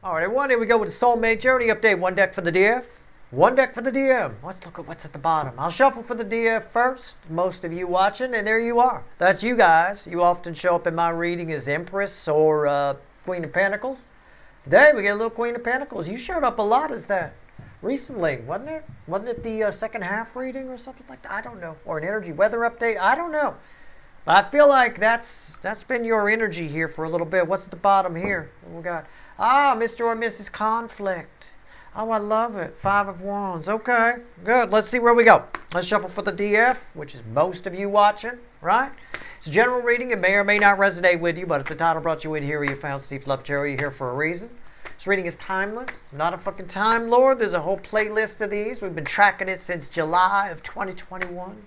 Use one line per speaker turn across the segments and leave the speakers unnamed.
All right, everyone, here we go with the Soulmate Journey Update. One deck for the DF, one deck for the DM. Let's look at what's at the bottom. I'll shuffle for the DF first. Most of you watching, and there you are. That's you guys. You often show up in my reading as Empress or Queen of Pentacles. Today, we get a little Queen of Pentacles. You showed up a lot as that recently, wasn't it? Wasn't it the second half reading or something like that? I don't know. Or an energy weather update? I don't know. But I feel like that's been your energy here for a little bit. What's at the bottom here? What we got? Ah, Mr. or Mrs. Conflict. Oh, I love it. 5 of Wands. Okay, good. Let's see where we go. Let's shuffle for the DF, which is most of you watching, right? It's a general reading. It may or may not resonate with you, but if the title brought you in here, you found Steve Love Cherry, you're here for a reason. This reading is timeless. I'm not a fucking time lord. There's a whole playlist of these. We've been tracking it since July of 2021.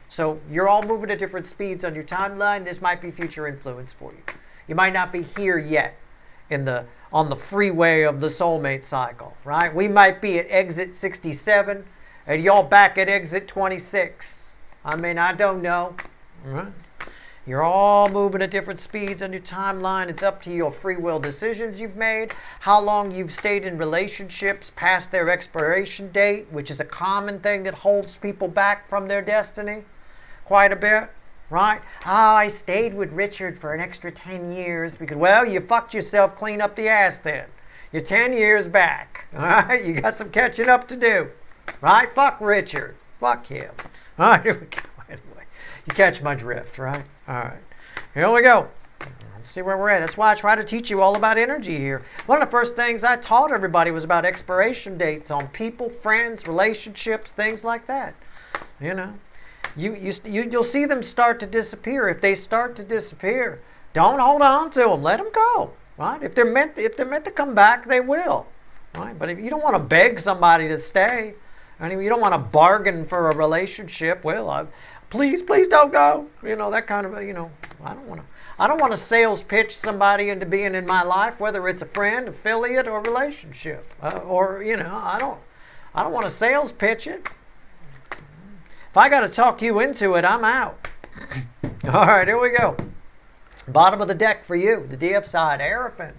So you're all moving at different speeds on your timeline. This might be future influence for you. You might not be here yet on the freeway of the soulmate cycle, right? We might be at exit 67 and y'all back at exit 26. I mean, I don't know. Right? You're all moving at different speeds on your timeline. It's up to your free will decisions you've made, how long you've stayed in relationships past their expiration date, which is a common thing that holds people back from their destiny quite a bit, right? Oh, I stayed with Richard for an extra 10 years because, well, you fucked yourself clean up the ass then. You're 10 years back, all right? You got some catching up to do, right? Fuck Richard. Fuck him. All right, here we go. Anyway, you catch my drift, right? All right, here we go. Let's see where we're at. That's why I try to teach you all about energy here. One of the first things I taught everybody was about expiration dates on people, friends, relationships, things like that, you know. You'll see them start to disappear. If they start to disappear, don't hold on to them. Let them go, right? If they're meant to come back, they will, right? But if you don't want to beg somebody to stay, I mean, you don't want to bargain for a relationship. Well, please don't go. You know, that kind of, you know, I don't want to sales pitch somebody into being in my life, whether it's a friend, affiliate, or relationship, or you know, I don't want to sales pitch it. If I got to talk you into it, I'm out. All right, here we go. Bottom of the deck for you, the DF side, Hierophant.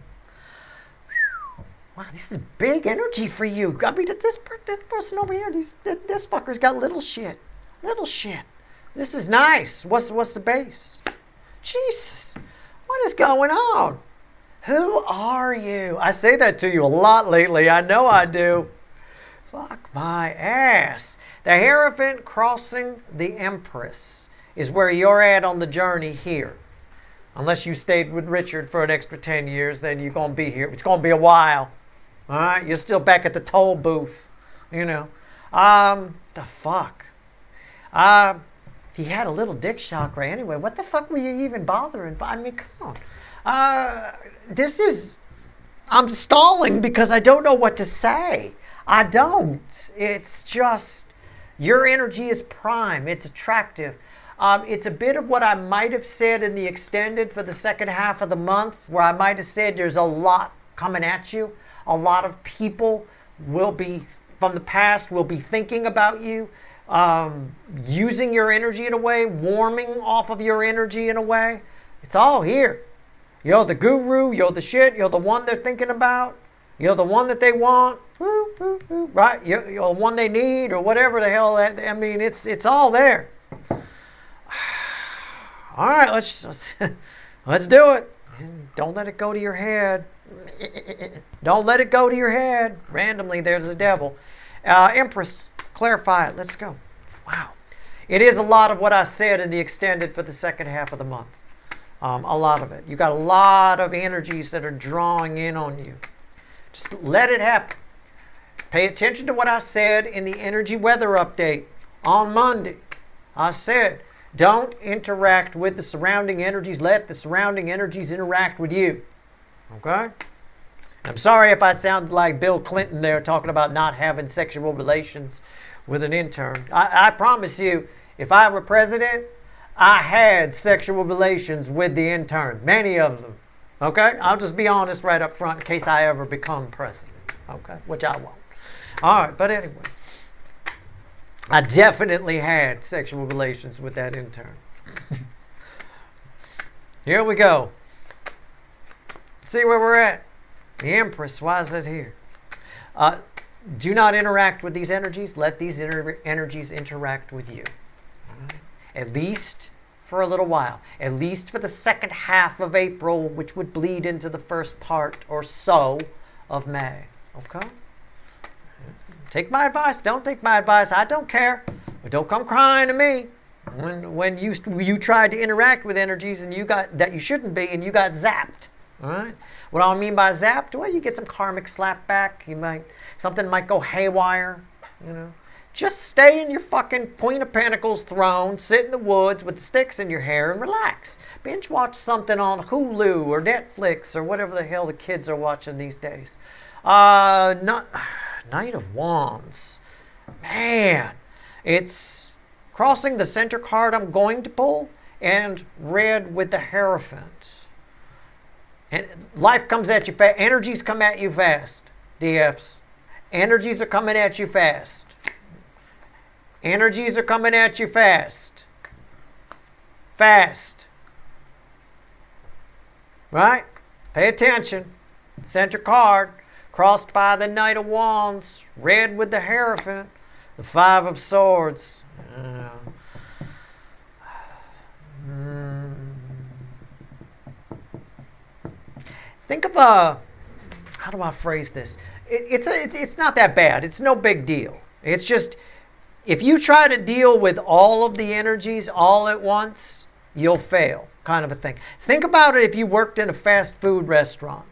Wow, this is big energy for you. I mean, this person over here, this fucker's got little shit. Little shit. This is nice. What's the base? Jesus, what is going on? Who are you? I say that to you a lot lately. I know I do. Fuck my ass. The Hierophant crossing the Empress is where you're at on the journey here. Unless you stayed with Richard for an extra 10 years, then you're going to be here. It's going to be a while. All right? You're still back at the toll booth. You know. The fuck? He had a little dick chakra anyway. What the fuck were you even bothering? I mean, come on. I'm stalling because I don't know what to say. I don't. It's just, your energy is prime. It's attractive. It's a bit of what I might have said in the extended for the second half of the month, where I might have said there's a lot coming at you. A lot of people from the past will be thinking about you, using your energy in a way, warming off of your energy in a way. It's all here. You're the guru. You're the shit. You're the one they're thinking about. You're the one that they want, right? You're the one they need, or whatever the hell that. I mean, it's all there. All right, let's do it. Don't let it go to your head. Don't let it go to your head. Randomly, there's the devil. Empress, clarify it. Let's go. Wow, it is a lot of what I said in the extended for the second half of the month. A lot of it. You got a lot of energies that are drawing in on you. Just let it happen. Pay attention to what I said in the energy weather update on Monday. I said, don't interact with the surrounding energies. Let the surrounding energies interact with you. Okay? I'm sorry if I sounded like Bill Clinton there talking about not having sexual relations with an intern. I promise you, if I were president, I had sexual relations with the intern. Many of them. Okay? I'll just be honest right up front in case I ever become president. Okay? Which I won't. All right, but anyway. I definitely had sexual relations with that intern. Here we go. See where we're at. The Empress, why is it here? Do not interact with these energies. Let these energies interact with you. Right? At least for a little while. At least for the second half of April, which would bleed into the first part or so of May. Okay? Take my advice. Don't take my advice. I don't care. But don't come crying to me when you tried to interact with energies and you got that you shouldn't be and you got zapped. All right? What do I mean by zapped? Well, you get some karmic slap back. Something might go haywire. You know, just stay in your fucking Queen of Pentacles throne, sit in the woods with the sticks in your hair and relax. Binge watch something on Hulu or Netflix or whatever the hell the kids are watching these days. Knight of Wands. Man, it's crossing the center card I'm going to pull and red with the Hierophant. And life comes at you fast. Energies come at you fast, DFs. Energies are coming at you fast. Energies are coming at you fast. Fast. Right? Pay attention. Center card. Crossed by the Knight of Wands. Red with the Hierophant. The Five of Swords. Think of how do I phrase this? It's not that bad. It's no big deal. It's just, if you try to deal with all of the energies all at once, you'll fail, kind of a thing. Think about it if you worked in a fast food restaurant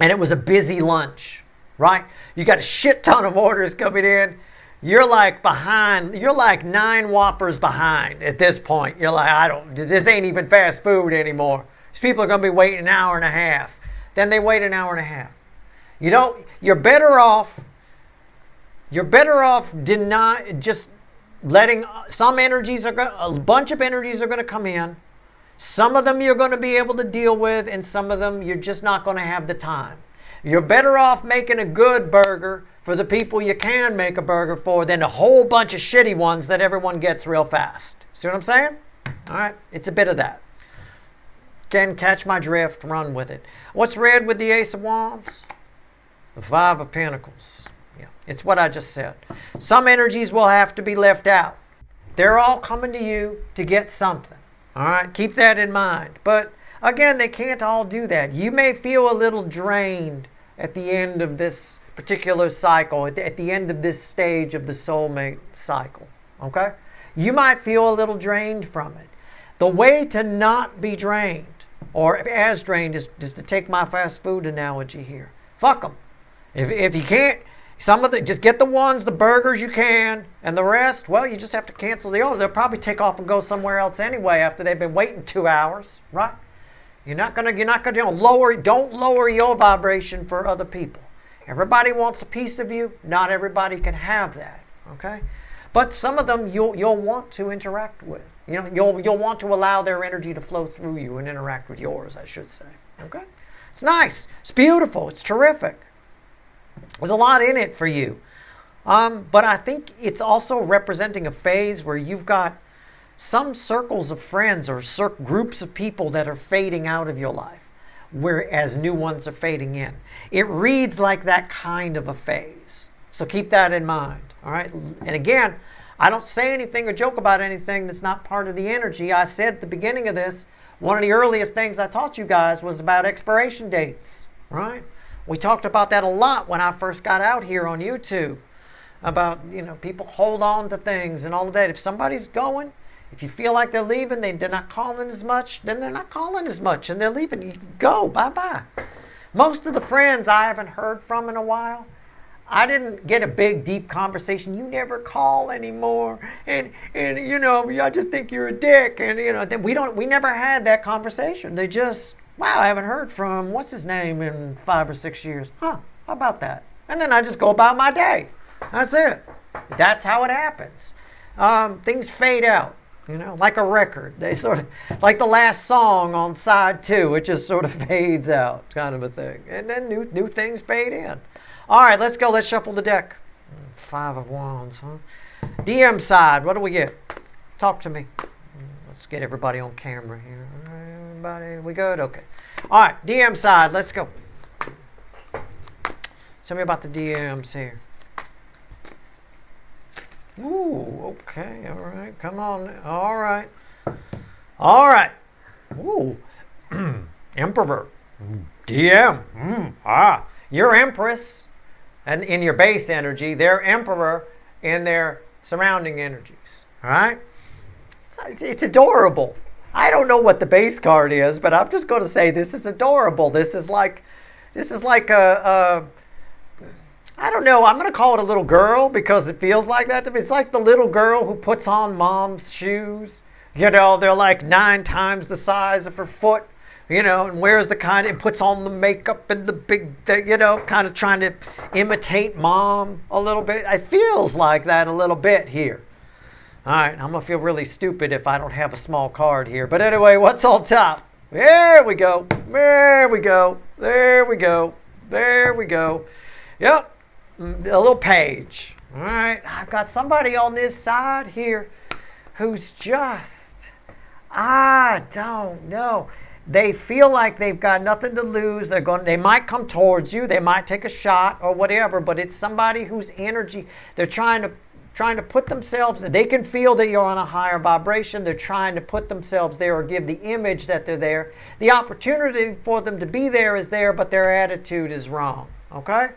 and it was a busy lunch, right? You got a shit ton of orders coming in. You're like behind. You're like 9 Whoppers behind at this point. You're like, this ain't even fast food anymore. These people are going to be waiting an hour and a half. Then they wait an hour and a half. You're better off just letting some energies a bunch of energies are going to come in. Some of them you're going to be able to deal with, and some of them you're just not going to have the time. You're better off making a good burger for the people you can make a burger for than a whole bunch of shitty ones that everyone gets real fast. See what I'm saying? All right, it's a bit of that. Can catch my drift, run with it. What's red with the Ace of Wands? The Five of Pentacles. Yeah, it's what I just said. Some energies will have to be left out. They're all coming to you to get something. All right, keep that in mind. But again, they can't all do that. You may feel a little drained at the end of this particular cycle, at the end of this stage of the soulmate cycle. Okay? You might feel a little drained from it. The way to not be drained, or as drained, is to take my fast food analogy here. Fuck them. If you can't, just get the ones, the burgers you can, and the rest, well, you just have to cancel the order. They'll probably take off and go somewhere else anyway after they've been waiting 2 hours, right? Don't lower your vibration for other people. Everybody wants a piece of you. Not everybody can have that, okay? But some of them you'll want to interact with. You'll want to allow their energy to flow through you and interact with yours, I should say. Okay? It's nice. It's beautiful. It's terrific. There's a lot in it for you. But I think it's also representing a phase where you've got some circles of friends or groups of people that are fading out of your life, whereas new ones are fading in. It reads like that kind of a phase. So keep that in mind. All right? And again, I don't say anything or joke about anything that's not part of the energy. I said at the beginning of this, one of the earliest things I taught you guys was about expiration dates, right? We talked about that a lot when I first got out here on YouTube, about, people hold on to things and all of that. If somebody's going, if you feel like they're leaving, they're not calling as much, then they're not calling as much and they're leaving. You go, bye-bye. Most of the friends I haven't heard from in a while, I didn't get a big, deep conversation. You never call anymore, and I just think you're a dick, and then we never had that conversation. They just, wow, I haven't heard from what's his name in 5 or 6 years. How about that? And then I just go about my day. That's it. That's how it happens. Things fade out, like a record. They sort of, like the last song on side 2, it just sort of fades out, kind of a thing, and then new things fade in. All right, let's go. Let's shuffle the deck. 5 of Wands, huh? DM side, what do we get? Talk to me. Let's get everybody on camera here. All right, everybody, we good? Okay. All right, DM side, let's go. Tell me about the DMs here. Ooh, okay, all right. Come on. All right. All right. Ooh. Emperor. DM. Your Empress, and in your base energy, their Emperor in their surrounding energies. All right? It's adorable. I don't know what the base card is, but I'm just going to say this is adorable. This is like a I don't know. I'm going to call it a little girl because it feels like that to me. It's like the little girl who puts on mom's shoes. You know, they're like 9 times the size of her foot. You know, and wears the kind and puts on the makeup and the big, you know, kind of trying to imitate mom a little bit. It feels like that a little bit here. All right, I'm going to feel really stupid if I don't have a small card here. But anyway, what's on top? There we go. There we go. There we go. There we go. Yep, a little page. All right, I've got somebody on this side here who's just, I don't know. They feel like they've got nothing to lose. They might come towards you. They might take a shot or whatever, but it's somebody whose energy, they're trying to put themselves, they can feel that you're on a higher vibration. They're trying to put themselves there or give the image that they're there. The opportunity for them to be there is there, but their attitude is wrong. Okay?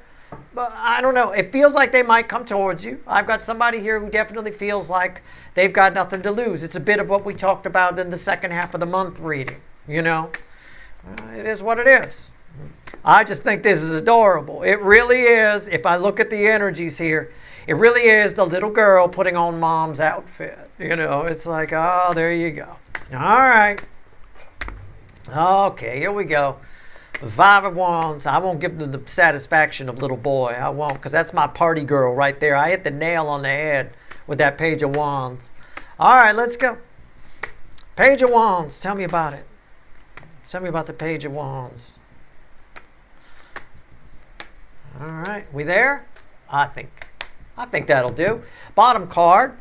But I don't know. It feels like they might come towards you. I've got somebody here who definitely feels like they've got nothing to lose. It's a bit of what we talked about in the second half of the month reading. You know, it is what it is. I just think this is adorable. It really is. If I look at the energies here, it really is the little girl putting on mom's outfit. You know, it's like, oh, there you go. All right. Okay, here we go. 5 of Wands. I won't give them the satisfaction of little boy. I won't, because that's my party girl right there. I hit the nail on the head with that Page of Wands. All right, let's go. Page of Wands. Tell me about it. Tell me about the Page of Wands. All right, we there? I think that'll do. Bottom card,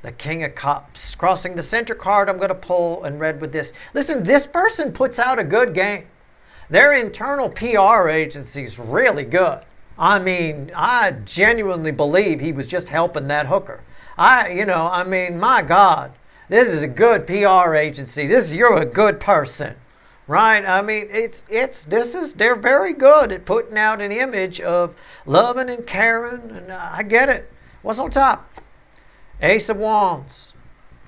the King of Cups. Crossing the center card, I'm going to pull and read with this. Listen, this person puts out a good game. Their internal PR agency is really good. I mean, I genuinely believe he was just helping that hooker. My God, this is a good PR agency. You're a good person. Right? I mean, they're very good at putting out an image of loving and caring, and I get it. What's on top? Ace of Wands.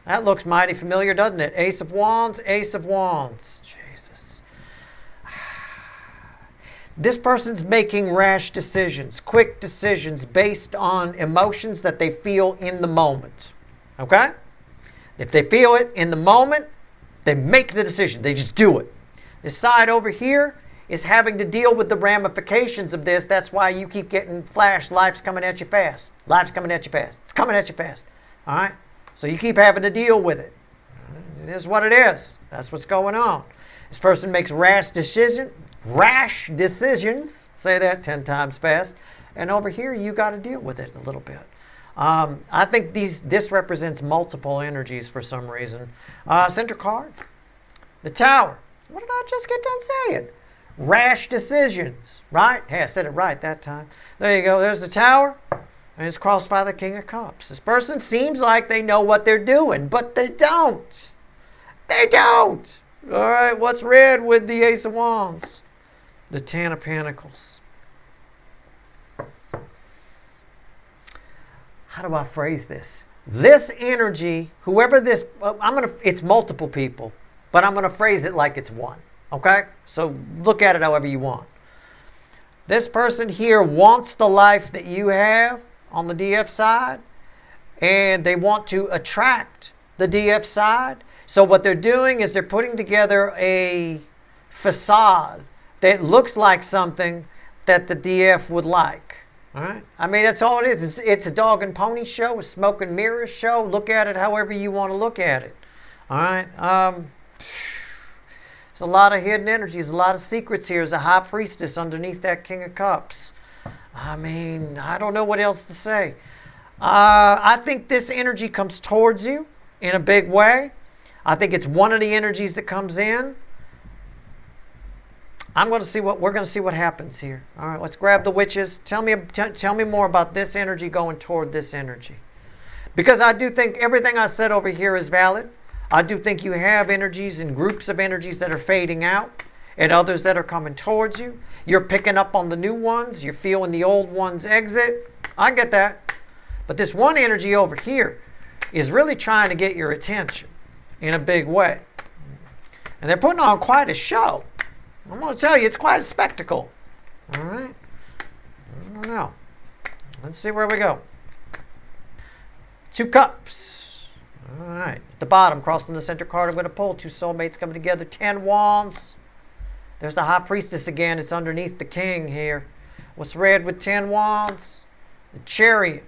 That looks mighty familiar, doesn't it? Ace of Wands, Ace of Wands. Jesus. This person's making rash decisions, quick decisions based on emotions that they feel in the moment. Okay? If they feel it in the moment, they make the decision. They just do it. This side over here is having to deal with the ramifications of this. That's why you keep getting flashed. Life's coming at you fast. Life's coming at you fast. It's coming at you fast. All right? So you keep having to deal with it. It is what it is. That's what's going on. This person makes rash decisions. Say that 10 times fast. And over here, you got to deal with it a little bit. I think this represents multiple energies for some reason. Center card. The Tower. What did I just get done saying? Rash decisions, right? Hey, I said it right that time. There you go. There's the Tower, and it's crossed by the King of Cups. This person seems like they know what they're doing, but they don't. They don't. All right, what's red with the Ace of Wands? The 10 of Pentacles. How do I phrase this? This energy, whoever this, it's multiple people. But I'm going to phrase it like it's one, okay? So look at it however you want. This person here wants the life that you have on the DF side, and they want to attract the DF side. So what they're doing is they're putting together a facade that looks like something that the DF would like. All right? I mean, that's all it is. It's a dog and pony show, a smoke and mirrors show. Look at it however you want to look at it. All right? There's a lot of hidden energies, a lot of secrets here. There's a high priestess underneath that King of Cups. I mean, I don't know what else to say. I think this energy comes towards you in a big way. I think it's one of the energies that comes in. I'm going to see what we're going to see what happens here. All right, let's grab the witches. Tell me more about this energy going toward this energy. Because I do think everything I said over here is valid. I do think you have energies and groups of energies that are fading out and others that are coming towards you. You're picking up on the new ones. You're feeling the old ones exit. I get that. But this one energy over here is really trying to get your attention in a big way. And they're putting on quite a show. I'm going to tell you, it's quite a spectacle. All right? I don't know. Let's see where we go. 2 cups. All right. At the bottom, crossing the center card, I'm going to pull 2 soulmates coming together. 10 wands. There's the high priestess again. It's underneath the king here. What's red with 10 wands? The chariot.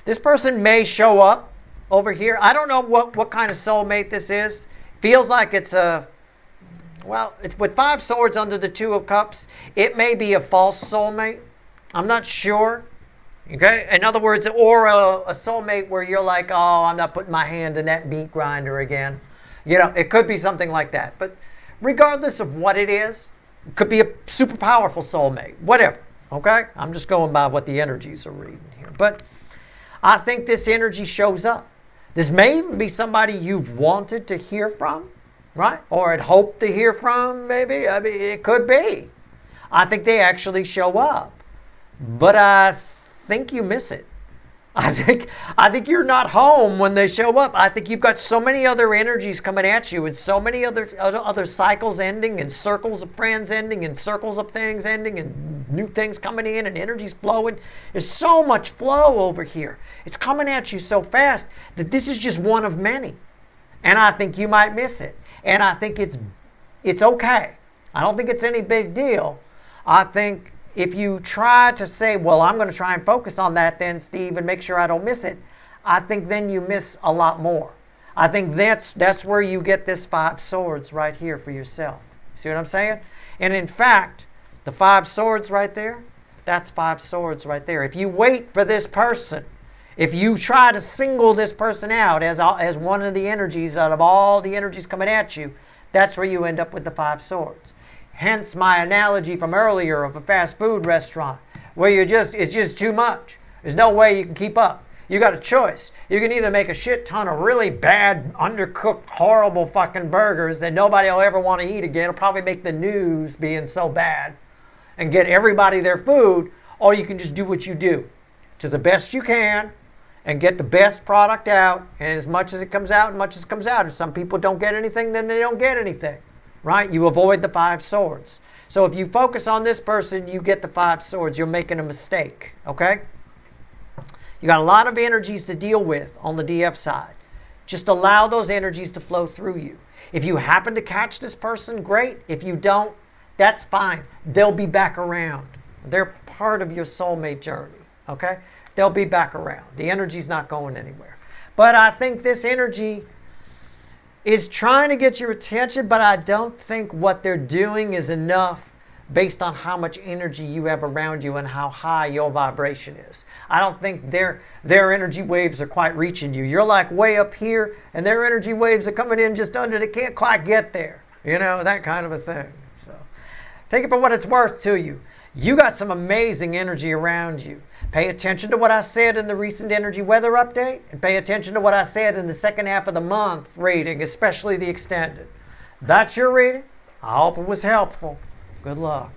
This person may show up over here. I don't know what kind of soulmate this is. Feels like it's a, well, it's with 5 swords under the 2 of cups. It may be a false soulmate. I'm not sure. Okay? In other words, or a soulmate where you're like, oh, I'm not putting my hand in that meat grinder again. You know, it could be something like that. But regardless of what it is, it could be a super powerful soulmate. Whatever. Okay? I'm just going by what the energies are reading here. But I think this energy shows up. This may even be somebody you've wanted to hear from, right? Or had hoped to hear from, maybe. I mean, it could be. I think they actually show up. But I think you miss it. I think you're not home when they show up. I think you've got so many other energies coming at you and so many other cycles ending and circles of friends ending and circles of things ending and new things coming in and energies flowing. There's so much flow over here. It's coming at you so fast that this is just one of many. And I think you might miss it. And I think it's okay. I don't think it's any big deal. I think if you try to say, well, I'm going to try and focus on that then, Steve, and make sure I don't miss it, I think then you miss a lot more. I think that's where you get this 5 swords right here for yourself. See what I'm saying? And in fact, the 5 swords right there, that's 5 swords right there. If you wait for this person, if you try to single this person out as one of the energies out of all the energies coming at you, that's where you end up with the 5 swords. Hence my analogy from earlier of a fast food restaurant where it's just too much. There's no way you can keep up. You got a choice. You can either make a shit ton of really bad, undercooked, horrible fucking burgers that nobody will ever want to eat again. It'll probably make the news being so bad and get everybody their food, or you can just do what you do to the best you can and get the best product out, and as much as it comes out, much as it comes out. If some people don't get anything, then they don't get anything. Right? You avoid the 5 swords. So if you focus on this person, you get the 5 swords. You're making a mistake. Okay? You got a lot of energies to deal with on the DF side. Just allow those energies to flow through you. If you happen to catch this person, great. If you don't, that's fine. They'll be back around. They're part of your soulmate journey. Okay? They'll be back around. The energy's not going anywhere. But I think this energy is trying to get your attention, but I don't think what they're doing is enough based on how much energy you have around you and how high your vibration is. I don't think their energy waves are quite reaching you. You're like way up here, and their energy waves are coming in just under. They can't quite get there. You know, that kind of a thing. So take it for what it's worth to you. You got some amazing energy around you. Pay attention to what I said in the recent energy weather update, and pay attention to what I said in the second half of the month reading, especially the extended. That's your reading. I hope it was helpful. Good luck.